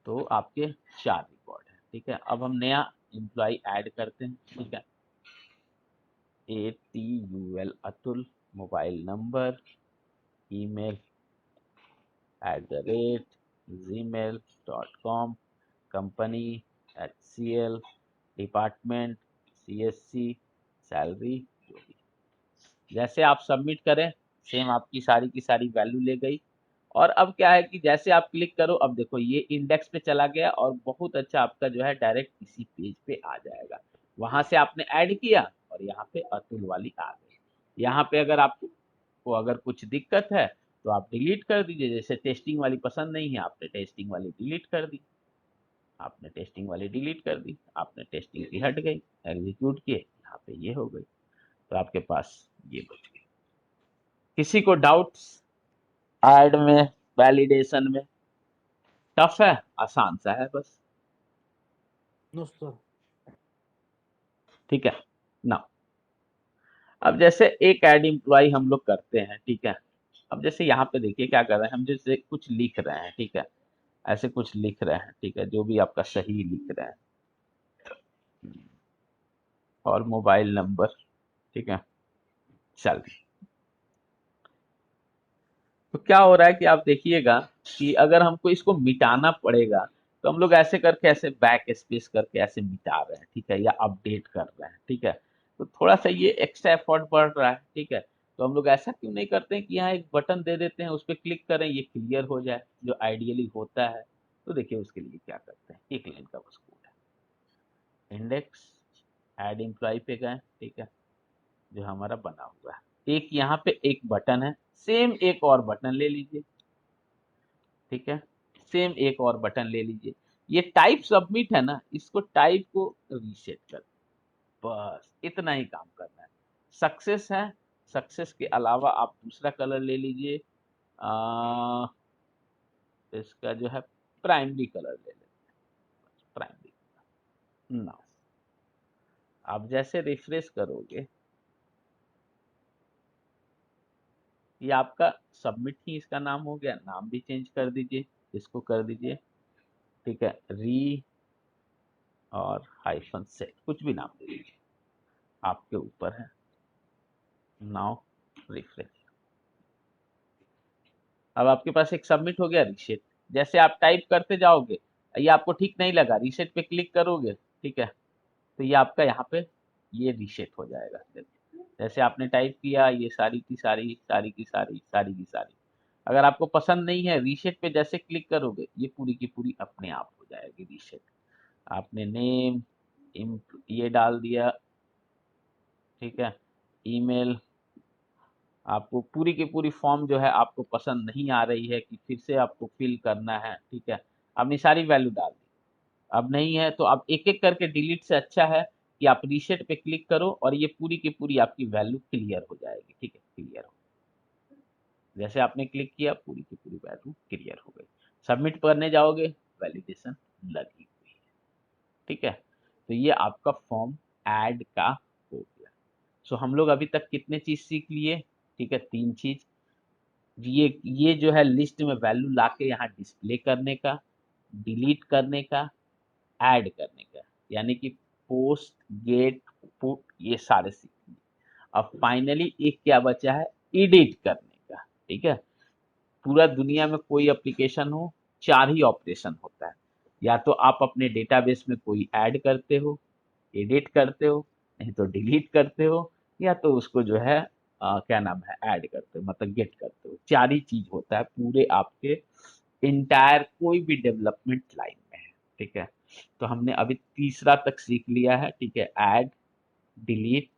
Speaker 1: तो आपके 4 रिकॉर्ड है, ठीक है। अब हम नया एम्प्लॉय ऐड करते हैं, ठीक है। ATUL Atul, mobile number, email @gmail.com, company HCL, department CSC, salary जो भी। जैसे आप सबमिट करें सेम आपकी सारी की सारी वैल्यू ले गई। और अब क्या है कि जैसे आप क्लिक करो, अब देखो ये इंडेक्स पे चला गया और बहुत अच्छा आपका जो है डायरेक्ट इसी पेज पे आ जाएगा। वहां से आपने ऐड किया और यहाँ पे अतुल वाली आ गई। यहाँ पे अगर आपको को अगर कुछ दिक्कत है तो आप डिलीट कर दीजिए, जैसे टेस्टिंग वाली पसंद नहीं है आपने टेस्टिंग वाली डिलीट कर दी, आपने टेस्टिंग वाली डिलीट कर दी, आपने टेस्टिंग की हट गई, एग्जीक्यूट किए, यहाँ पे ये हो गई, तो आपके पास ये बच गई। किसी को डाउट्स ऐड में? वैलिडेशन में। टफ है, आसान सा है बस।
Speaker 2: No sir.
Speaker 1: ठीक है ना। अब जैसे एक ऐड एम्प्लॉय हम लोग करते हैं, ठीक है। अब जैसे यहाँ पे देखिए क्या कर रहे हैं हम, जैसे कुछ लिख रहे हैं, ठीक है। ऐसे कुछ लिख रहे हैं, ठीक है, जो भी आपका सही लिख रहे हैं, और मोबाइल नंबर, ठीक है। चल, तो क्या हो रहा है कि आप देखिएगा कि अगर हमको इसको मिटाना पड़ेगा, तो हम लोग ऐसे करके, ऐसे बैक स्पेस करके ऐसे मिटा रहे हैं, ठीक है, या अपडेट कर रहे हैं, ठीक है। तो थोड़ा सा ये एक्स्ट्रा एफर्ट बढ़ रहा है, ठीक है। तो हम लोग ऐसा क्यों नहीं करते हैं कि यहाँ एक बटन दे देते हैं, उस पर क्लिक करें, ये क्लियर हो जाए, जो आइडियली होता है। तो देखिए उसके लिए क्या करते हैं, एक लाइन का बस कोड है। इंडेक्स, ऐड एम्प्लॉय पे गए, ठीक है, जो हमारा बना हुआ है। एक यहाँ पे एक बटन है, सेम एक और बटन ले लीजिए, ठीक है। सेम एक और बटन ले लीजिए। ये टाइप सबमिट है ना, इसको टाइप को रीसेट कर, बस इतना ही काम करना है। सक्सेस है, सक्सेस के अलावा आप दूसरा कलर ले लीजिए। इसका जो है प्राइमरी कलर ले लेते हैं, प्राइमरी। नाउ आप जैसे रिफ्रेश करोगे, ये आपका सबमिट ही इसका नाम हो गया। नाम भी चेंज कर दीजिए, इसको कर दीजिए, ठीक है, री और हाइफन सेट, कुछ भी नाम दे दीजिए, आपके ऊपर है। Now refresh. अब आपके पास एक सबमिट हो गया, रीसेट। जैसे आप टाइप करते जाओगे, ये आपको ठीक नहीं लगा, रीसेट पे क्लिक करोगे, ठीक है, तो ये आपका यहाँ पे ये रीसेट हो जाएगा। जैसे आपने टाइप किया, ये सारी की सारी, सारी की सारी, सारी की सारी। अगर आपको पसंद नहीं है, रीसेट पे जैसे क्लिक करोगे, ये पूरी की पूरी अपने आप हो जाएगी रीसेट। आपने नेम ये डाल दिया, ठीक है, ईमेल, आपको पूरी की पूरी फॉर्म जो है आपको पसंद नहीं आ रही है कि फिर से आपको फिल करना है, ठीक है, आपने सारी वैल्यू डाल दी। अब नहीं है तो आप एक एक करके डिलीट से अच्छा है कि आप रीसेट पे क्लिक करो और ये पूरी की पूरी आपकी वैल्यू क्लियर हो जाएगी, ठीक है, क्लियर हो। जैसे आपने क्लिक किया, पूरी की पूरी वैल्यू क्लियर हो गई। सबमिट करने जाओगे, वैलिडेशन लगी हुई है, ठीक है। तो ये आपका फॉर्म ऐड का हो गया। सो हम लोग अभी तक कितने चीज सीख लिए, ठीक है, तीन चीज। ये जो है लिस्ट में वैल्यू लाके यहाँ डिस्प्ले करने का, डिलीट करने का, ऐड करने का, यानी कि पोस्ट, गेट, पुट, ये सारे सीख लिए। अब फाइनली एक क्या बचा है, एडिट करने का, ठीक है। पूरा दुनिया में कोई एप्लीकेशन हो, चार ही ऑपरेशन होता है। या तो आप अपने डेटाबेस में कोई ऐड करते हो, एडिट करते हो, नहीं तो डिलीट करते हो, या तो उसको जो है क्या नाम है, ऐड करते हो, मतलब गेट करते हो। चार ही चीज होता है पूरे आपके इंटायर कोई भी डेवलपमेंट लाइन में है, ठीक है। तो हमने अभी तीसरा तक सीख लिया है, ठीक है, ऐड, डिलीट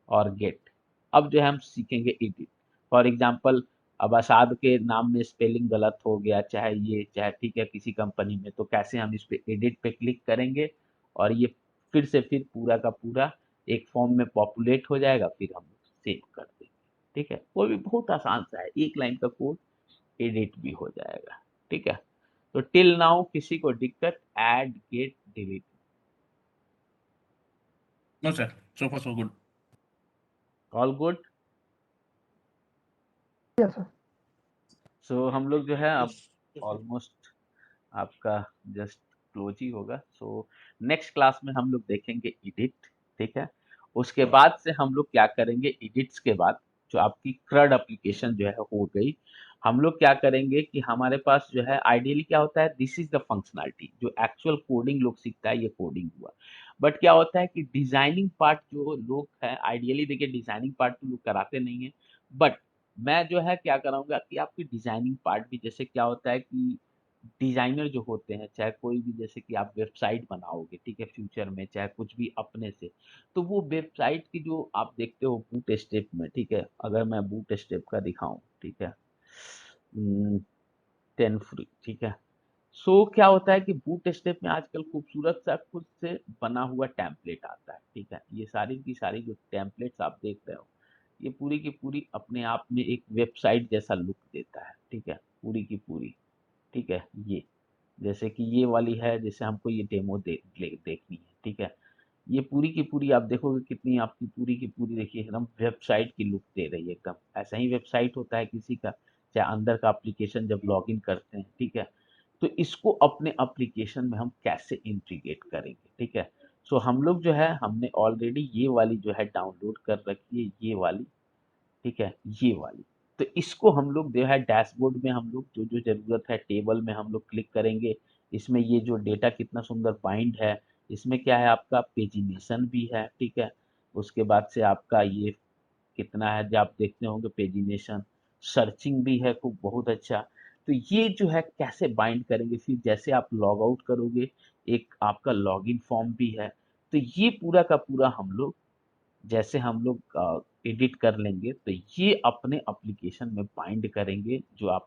Speaker 1: और गेट। अब जो है हम सीखेंगे एडिट। फॉर एग्जांपल, अब असाद के नाम में स्पेलिंग गलत हो गया, चाहे ये चाहे, ठीक है, किसी कंपनी में, तो कैसे हम इस पे एडिट पे क्लिक करेंगे और ये फिर से फिर पूरा का पूरा एक फॉर्म में पॉपुलेट हो जाएगा, फिर हम सेव कर देंगे, ठीक है। वो भी बहुत आसान सा है, एक लाइन का कोड, एडिट भी हो जाएगा, ठीक है। तो टिल नाउ किसी को दिक्कत, add, get, delete?
Speaker 3: No, sir. So far, so good.
Speaker 1: All good.
Speaker 2: Yes sir.
Speaker 1: So हम लोग जो है अब
Speaker 3: Yes. Yes, sir.
Speaker 1: ऑलमोस्ट आपका जस्ट क्लोज ही होगा। सो नेक्स्ट क्लास में हम लोग देखेंगे एडिट, ठीक है। उसके बाद से हम लोग क्या करेंगे, एडिट्स के बाद जो आपकी क्रड एप्लीकेशन जो है हो गई, हम लोग क्या करेंगे कि हमारे पास जो है आइडियली क्या होता है, दिस इज द फंक्शनैलिटी, जो एक्चुअल कोडिंग लोग सीखता है, ये कोडिंग हुआ। बट क्या होता है कि डिजाइनिंग पार्ट जो लोग हैं, आइडियली देखिए डिजाइनिंग पार्ट तो लोग कराते नहीं है, बट मैं जो है क्या कराऊंगा कि आपकी डिजाइनिंग पार्ट भी, जैसे क्या होता है कि डिजाइनर जो होते हैं, चाहे कोई भी, जैसे कि आप वेबसाइट बनाओगे, ठीक है, फ्यूचर में चाहे कुछ भी अपने से, तो वो वेबसाइट की जो आप देखते हो बूट स्टेप में, ठीक है, अगर मैं बूट स्टेप का दिखाऊं, ठीक है, 10 फ्री, ठीक है। सो क्या होता है कि बूट स्टेप में आजकल खूबसूरत सा खुद से बना हुआ टेम्पलेट आता है, ठीक है। ये सारी की सारी जो टेम्पलेट्स आप देख रहे हो, ये पूरी की पूरी अपने आप में एक वेबसाइट जैसा लुक देता है, ठीक है, पूरी की पूरी, ठीक है। ये जैसे कि ये वाली है, जैसे हमको ये डेमो देखनी है, ठीक है। ये पूरी की पूरी आप देखोगे कितनी आपकी पूरी की पूरी देखिए एकदम वेबसाइट की लुक दे रही है एकदम। ऐसा ही वेबसाइट होता है किसी का, चाहे अंदर का एप्लीकेशन जब लॉगिन करते हैं, ठीक है। तो इसको अपने एप्लीकेशन में हम कैसे इंटीग्रेट करेंगे, ठीक है। सो हम लोग जो है हमने ऑलरेडी ये वाली जो है डाउनलोड कर रखी है, ये वाली, ठीक है, ये वाली। तो इसको हम लोग जो है डैशबोर्ड में हम लोग जो जो ज़रूरत है टेबल में हम लोग क्लिक करेंगे। इसमें ये जो डेटा कितना सुंदर बाइंड है, इसमें क्या है आपका पेजिनेशन भी है, ठीक है। उसके बाद से आपका ये कितना है जो आप देखते होंगे पेजिनेशन, सर्चिंग भी है खूब बहुत अच्छा। तो ये जो है कैसे बाइंड करेंगे, फिर जैसे आप लॉग आउट करोगे एक आपका लॉगिन फॉर्म भी है। तो ये पूरा का पूरा हम लोग जैसे हम लोग एडिट कर लेंगे तो ये अपने एप्लीकेशन में बाइंड करेंगे जो आपका